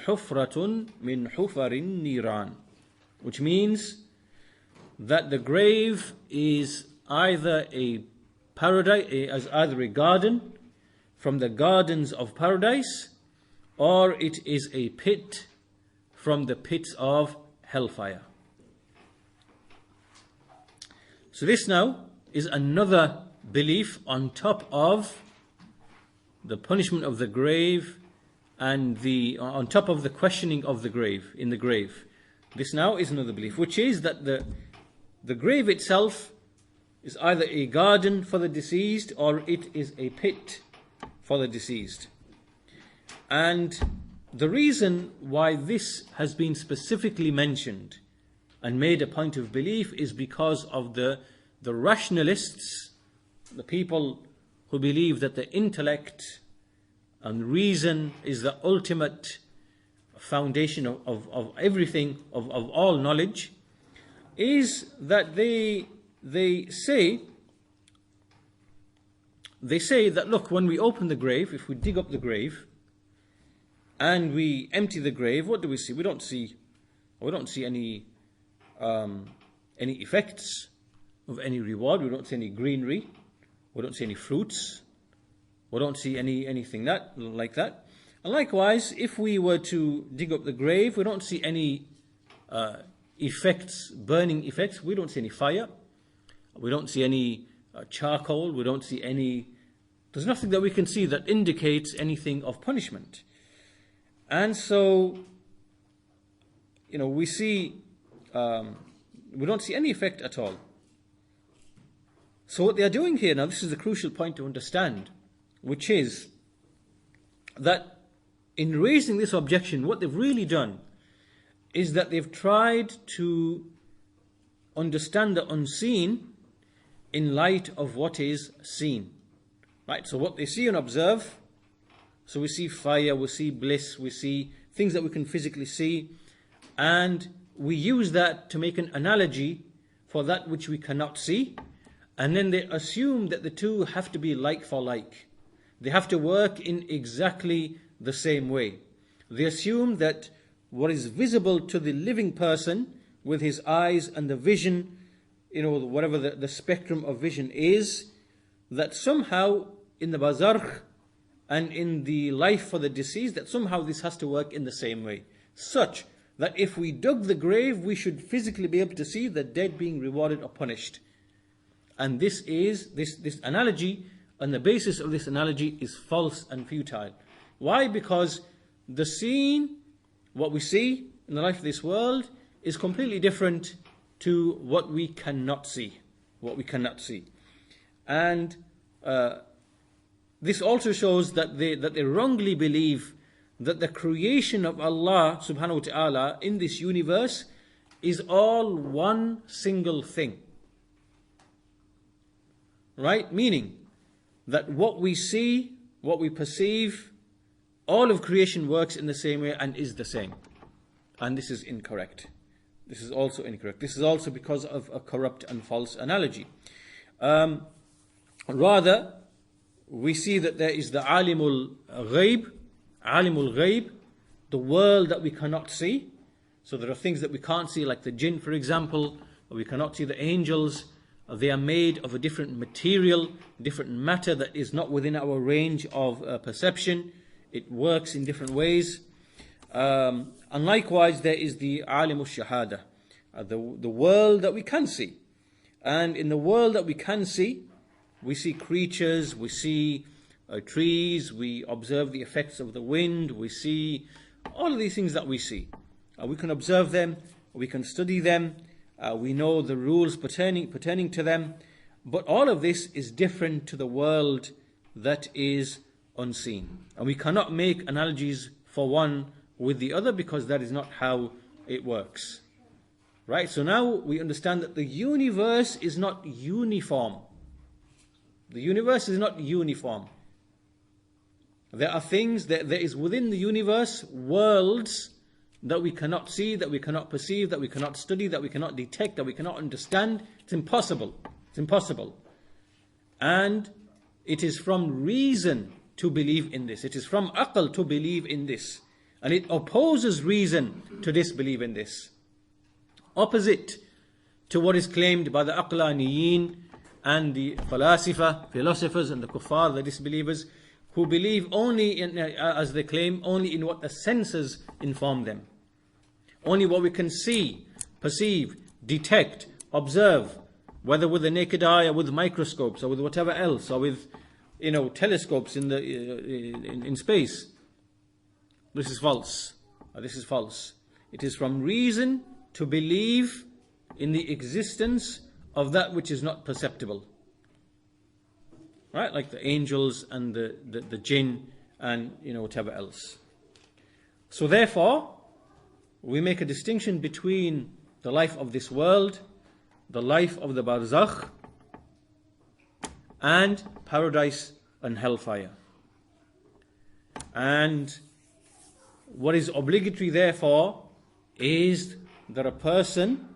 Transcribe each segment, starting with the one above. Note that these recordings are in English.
حُفْرَةٌ مِّن حُفَرِ النِّيرَانِ, which means that the grave is either a paradise, as either a garden from the gardens of paradise, or it is a pit from the pits of hellfire. So this now is another belief on top of the punishment of the grave and on top of the questioning of the grave, in the grave. This now is another belief, which is that the grave itself is either a garden for the deceased or it is a pit for the deceased. And the reason why this has been specifically mentioned and made a point of belief is because of the rationalists, the people who believe that the intellect and reason is the ultimate foundation of everything, of all knowledge, is that they say that, look, when we open the grave, if we dig up the grave and we empty the grave, what do we see? We don't see any effects of any reward. We don't see any greenery. We don't see any fruits. We don't see anything like that. And likewise, if we were to dig up the grave, we don't see any effects, burning effects. We don't see any fire. We don't see any charcoal. We don't see any. There's nothing that we can see that indicates anything of punishment. And so, we see, we don't see any effect at all. So what they are doing here now, this is a crucial point to understand, which is that in raising this objection, what they've really done is that they've tried to understand the unseen in light of what is seen. Right? So what they see and observe, so we see fire, we see bliss, we see things that we can physically see, and we use that to make an analogy for that which we cannot see, and then they assume that the two have to be like for like. They have to work in exactly the same way. They assume that what is visible to the living person with his eyes and the vision, whatever the spectrum of vision is, that somehow in the barzakh and in the life for the deceased, that somehow this has to work in the same way. Such that if we dug the grave, we should physically be able to see the dead being rewarded or punished. And this analogy, and the basis of this analogy is false and futile. Why? Because the scene, what we see in the life of this world, is completely different to what we cannot see. And this also shows that they wrongly believe that the creation of Allah subhanahu wa ta'ala in this universe is all one single thing. Right? Meaning that what we see, what we perceive, all of creation works in the same way and is the same. And this is incorrect. This is also incorrect. This is also because of a corrupt and false analogy. Rather, we see that there is the alimul ghaib, the world that we cannot see. So there are things that we can't see, like the jinn, for example, or we cannot see the angels. They are made of a different material, different matter that is not within our range of perception. It works in different ways. And likewise, there is the alimul shahada, the world that we can see. And in the world that we can see, we see creatures, we see trees, we observe the effects of the wind, we see all of these things that we see. We can observe them, we can study them, we know the rules pertaining to them, but all of this is different to the world that is unseen. And we cannot make analogies for one with the other because that is not how it works. Right? So now we understand that the universe is not uniform. The universe is not uniform. There are things, there is within the universe worlds that we cannot see, that we cannot perceive, that we cannot study, that we cannot detect, that we cannot understand. It's impossible. It's impossible. And it is from reason to believe in this. It is from aql to believe in this. And it opposes reason to disbelieve in this. Opposite to what is claimed by the Aqlaniyin and the philosophers and the kuffar, the disbelievers, who believe only in, as they claim, only in what the senses inform them. Only what we can see, perceive, detect, observe, whether with the naked eye or with microscopes or with whatever else, or with telescopes in space. This is false. This is false. It is from reason to believe in the existence of that which is not perceptible. Right? Like the angels and the jinn and whatever else. So therefore, we make a distinction between the life of this world, the life of the barzakh, and paradise and hellfire. And what is obligatory therefore is that a person,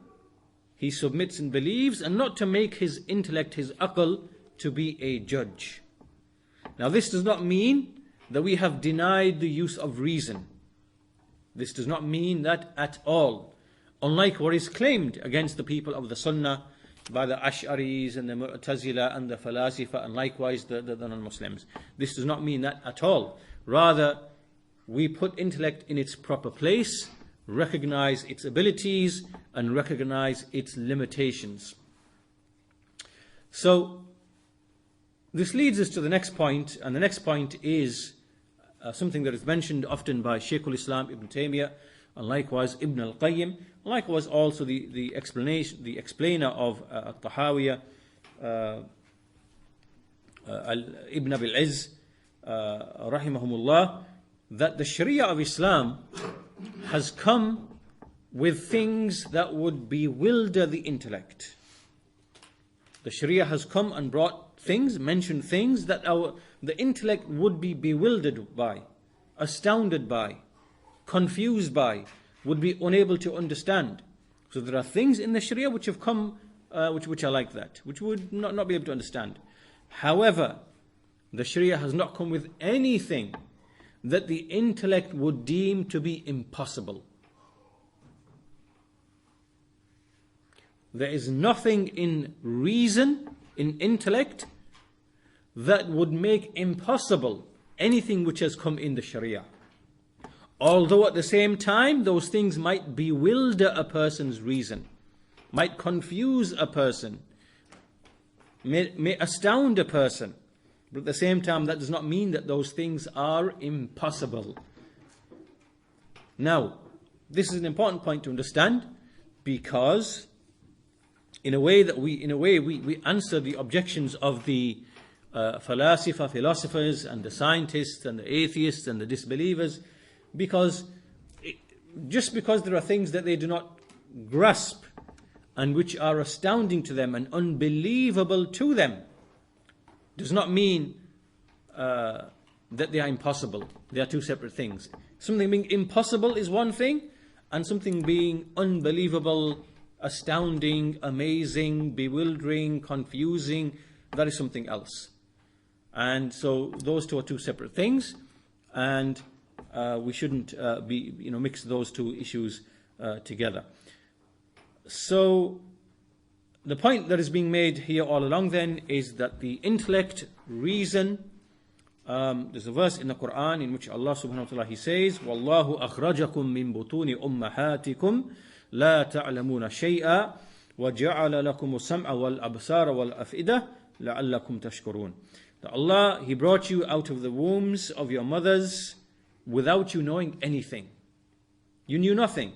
he submits and believes, and not to make his intellect, his aql, to be a judge. Now this does not mean that we have denied the use of reason. This does not mean that at all. Unlike what is claimed against the people of the Sunnah by the Ash'aris and the Mu'tazila and the Falasifa, and likewise the non-Muslims. This does not mean that at all. Rather, we put intellect in its proper place, recognize its abilities, and recognize its limitations. So, this leads us to the next point, and the next point is something that is mentioned often by Shaykhul Islam Ibn Taymiyyah, and likewise Ibn al-Qayyim, likewise also the explainer of At-Tahawiyah, Ibn Abil Izz, rahimahumullah, that the Sharia of Islam has come with things that would bewilder the intellect. The Sharia has come and brought things, mentioned things that the intellect would be bewildered by, astounded by, confused by, would be unable to understand. So there are things in the Sharia which have come, which are like that, which would not be able to understand. However, the Sharia has not come with anything that the intellect would deem to be impossible. There is nothing in reason, in intellect, that would make impossible anything which has come in the Sharia. Although at the same time, those things might bewilder a person's reason, might confuse a person, may astound a person. But at the same time, that does not mean that those things are impossible. Now, this is an important point to understand, because in a way we answer the objections of the philosophers and the scientists and the atheists and the disbelievers, because just because there are things that they do not grasp and which are astounding to them and unbelievable to them, does not mean that they are impossible. They are two separate things. Something being impossible is one thing, and something being unbelievable, astounding, amazing, bewildering, confusing, that is something else. And so those two are two separate things, and we shouldn't mix those two issues together. So the point that is being made here all along then is that the intellect, reason, there's a verse in the Quran in which Allah subhanahu wa ta'ala, He says, وَاللَّهُ أَخْرَجَكُم مِّن بُطُونِ أُمَّهَاتِكُمْ لَا تَعْلَمُونَ شَيْئًا وَجَعَلَ لَكُمُ السَّمْعَ وَالْأَبْصَارَ وَالْأَفْئِدَةَ لَعَلَّكُمْ تَشْكُرُونَ. That Allah, He brought you out of the wombs of your mothers without you knowing anything. You knew nothing.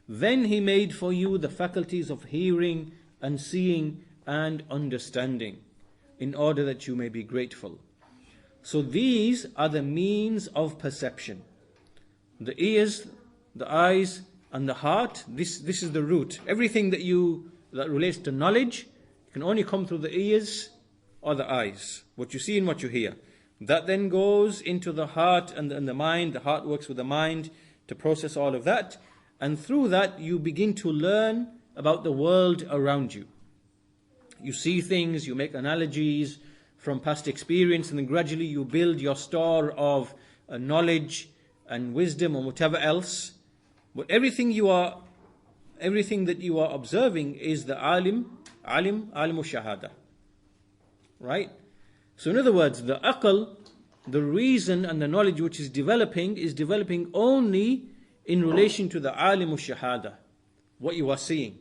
Then He made for you the faculties of hearing and seeing and understanding, in order that you may be grateful. So these are the means of perception. The ears, the eyes, and the heart, this is the root. Everything that relates to knowledge can only come through the ears or the eyes. What you see and what you hear. That then goes into the heart and the mind. The heart works with the mind to process all of that. And through that, you begin to learn about the world around you. You see things, you make analogies from past experience, and then gradually you build your store of knowledge and wisdom and whatever else. But everything that you are observing is the alimu shahada. Right? So in other words, the aql, the reason and the knowledge which is developing only in relation to the alimu shahada, what you are seeing.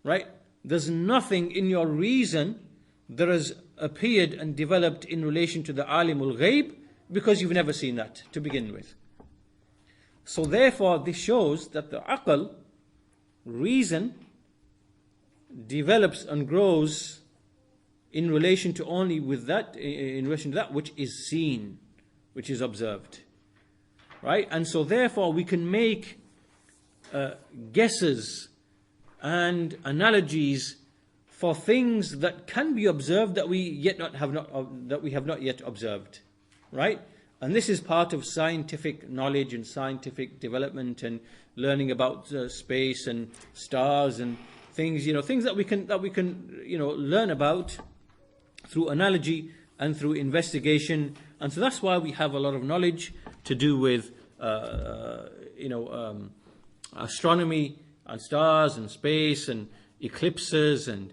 Right? There's nothing in your reason that has appeared and developed in relation to the alimul ghaib, because you've never seen that to begin with. So therefore this shows that the aql, reason, develops and grows in relation to that which is seen, which is observed. Right? And so therefore we can make guesses and analogies for things that can be observed that we have not yet observed. Right? And this is part of scientific knowledge and scientific development and learning about space and stars and things, things that we can learn about through analogy and through investigation. And so that's why we have a lot of knowledge to do with astronomy and stars and space and eclipses and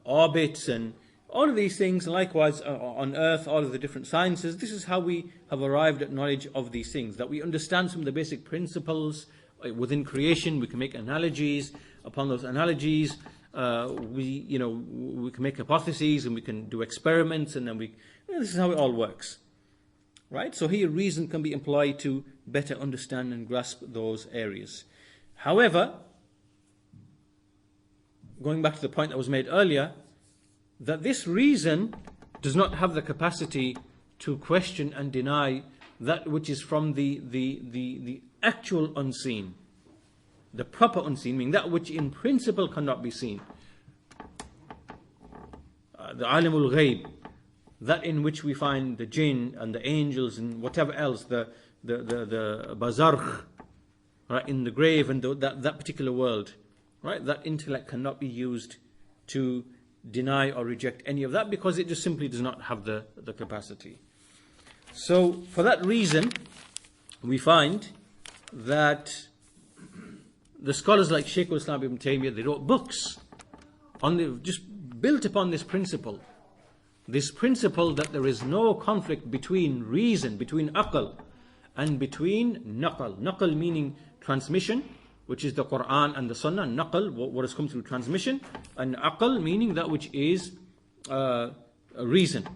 orbits and all of these things. And likewise on Earth, all of the different sciences. This is how we have arrived at knowledge of these things, that we understand some of the basic principles within creation. We can make analogies. Upon those analogies, we can make hypotheses and we can do experiments, and then this is how it all works. Right? So here reason can be employed to better understand and grasp those areas. However, going back to the point that was made earlier, that this reason does not have the capacity to question and deny that which is from the actual unseen, the proper unseen, meaning that which in principle cannot be seen. The alimul ghaib, that in which we find the jinn and the angels and whatever else, the barzakh, right, in the grave, and that particular world, right? That intellect cannot be used to deny or reject any of that, because it just simply does not have the capacity. So for that reason, we find that the scholars like Shaykh al-Islam ibn Taymiyyah, they wrote books just built upon this principle that there is no conflict between reason, between aql, and between naql. Naql meaning transmission, which is the Quran and the Sunnah. Naql, what has come through transmission, and aql meaning that which is reason.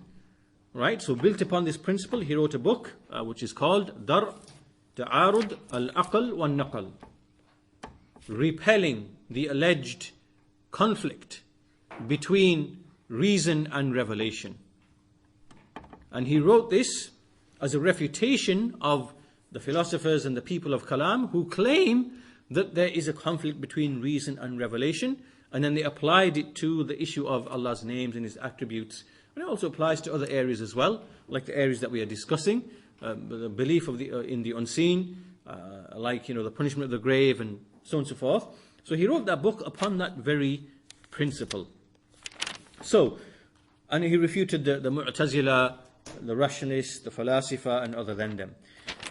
Right? So built upon this principle, he wrote a book which is called Dar Ta'arud al-Aql wal-Naql, repelling the alleged conflict between reason and revelation. And he wrote this as a refutation of the philosophers and the people of Kalam who claim that there is a conflict between reason and revelation, and then they applied it to the issue of Allah's names and His attributes. And it also applies to other areas as well, like the areas that we are discussing, the belief of in the unseen, like the punishment of the grave and so on and so forth. So he wrote that book upon that very principle. So, and he refuted the Mu'tazila, the rationalists, the Falasifa, and other than them.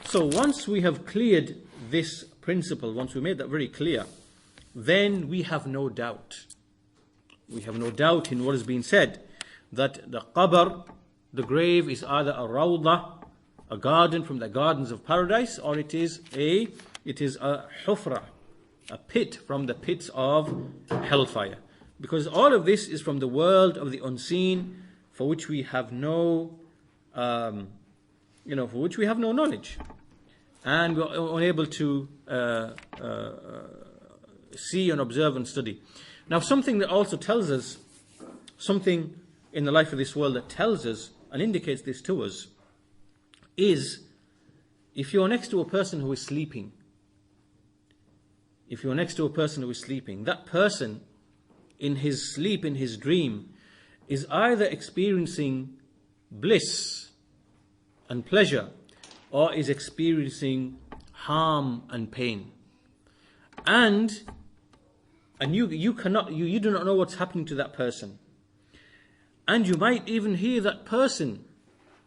So once we have cleared this principle, once we made that very clear, then we have no doubt. We have no doubt in what has been said, that the qabr, the grave, is either a rawdah, a garden from the gardens of paradise, or it is a hufra, a pit from the pits of hellfire. Because all of this is from the world of the unseen, for which we have no knowledge, and we're unable to see and observe and study. Now, something that also tells us, something in the life of this world that tells us and indicates this to us, is if you're next to a person who is sleeping, that person in his sleep, in his dream, is either experiencing bliss and pleasure, or is experiencing harm and pain. And you do not know what's happening to that person. And you might even hear that person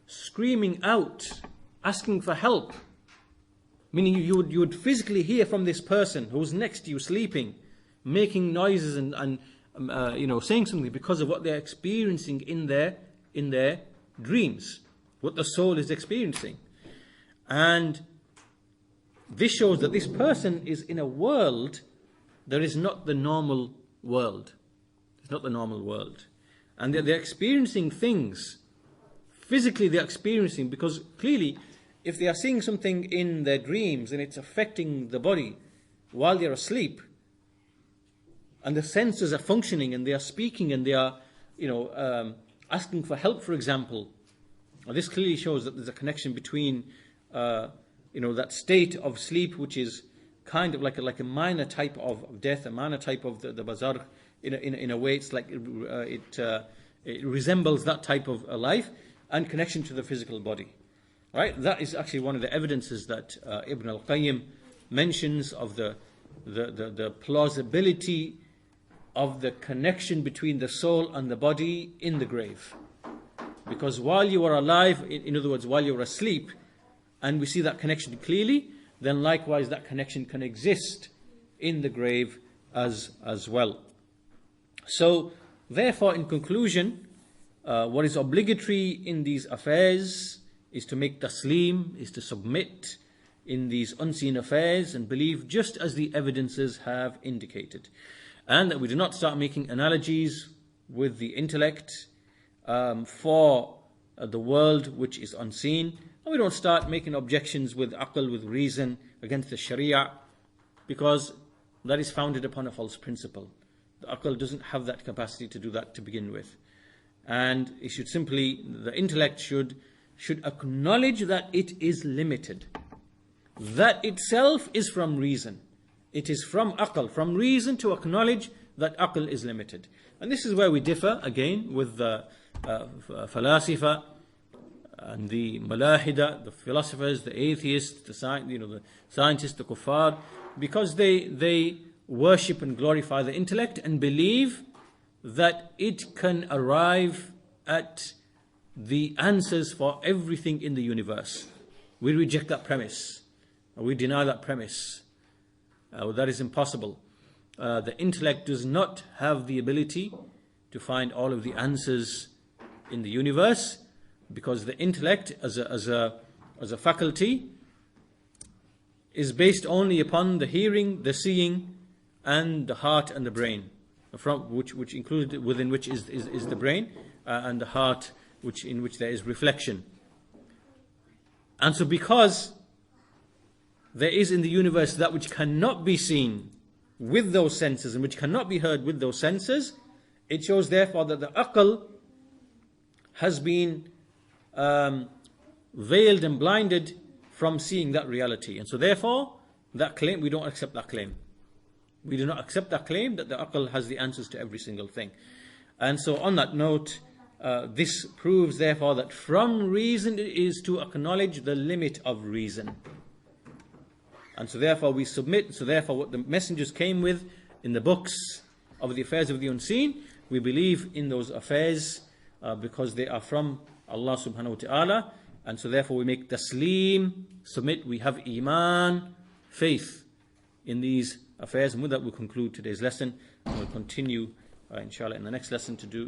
screaming out, asking for help, Meaning you would physically hear from this person who's next to you sleeping, making noises and saying something because of what they're experiencing in their dreams, what the soul is experiencing. And this shows that this person is in a world that is not the normal world. It's not the normal world. And they're experiencing things. Physically they're experiencing, because clearly if they are seeing something in their dreams and it's affecting the body while they're asleep, and the senses are functioning and they are speaking and they are asking for help, for example, this clearly shows that there's a connection between that state of sleep, which is kind of like a minor type of death, a minor type of the barzakh. In a way, it's like it resembles that type of life, and connection to the physical body. Right? That is actually one of the evidences that Ibn al-Qayyim mentions of the plausibility of the connection between the soul and the body in the grave. Because while you are alive, in other words, while you're asleep, and we see that connection clearly, then likewise that connection can exist in the grave as well. So, therefore, in conclusion, what is obligatory in these affairs is to make taslim, is to submit in these unseen affairs and believe just as the evidences have indicated. And that we do not start making analogies with the intellect for the world which is unseen. And we don't start making objections with aql, with reason, against the sharia, because that is founded upon a false principle. The aql doesn't have that capacity to do that to begin with. And it should simply, the intellect should acknowledge that it is limited. That itself is from reason. It is from aql, from reason, to acknowledge that aql is limited. And this is where we differ again with the falasifa and the malahida, the philosophers, the atheists, the scientists, the kuffar, because they worship and glorify the intellect and believe that it can arrive at the answers for everything in the universe. We reject that premise. We deny that premise. That is impossible. The intellect does not have the ability to find all of the answers in the universe, because the intellect as a faculty is based only upon the hearing, the seeing, and the heart and the brain, from which included within which is the brain and the heart, in which there is reflection. And so, because there is in the universe that which cannot be seen with those senses and which cannot be heard with those senses, it shows therefore that the aql has been veiled and blinded from seeing that reality. And so therefore, that claim, we don't accept that claim. We do not accept that claim that the aql has the answers to every single thing. And so on that note, this proves therefore that from reason it is to acknowledge the limit of reason. And so therefore we submit. So therefore what the messengers came with in the books of the affairs of the unseen, we believe in those affairs because they are from Allah subhanahu wa ta'ala. And so therefore we make taslim, submit. We have iman, faith in these affairs. And with that we'll conclude today's lesson. And we'll continue inshallah in the next lesson to do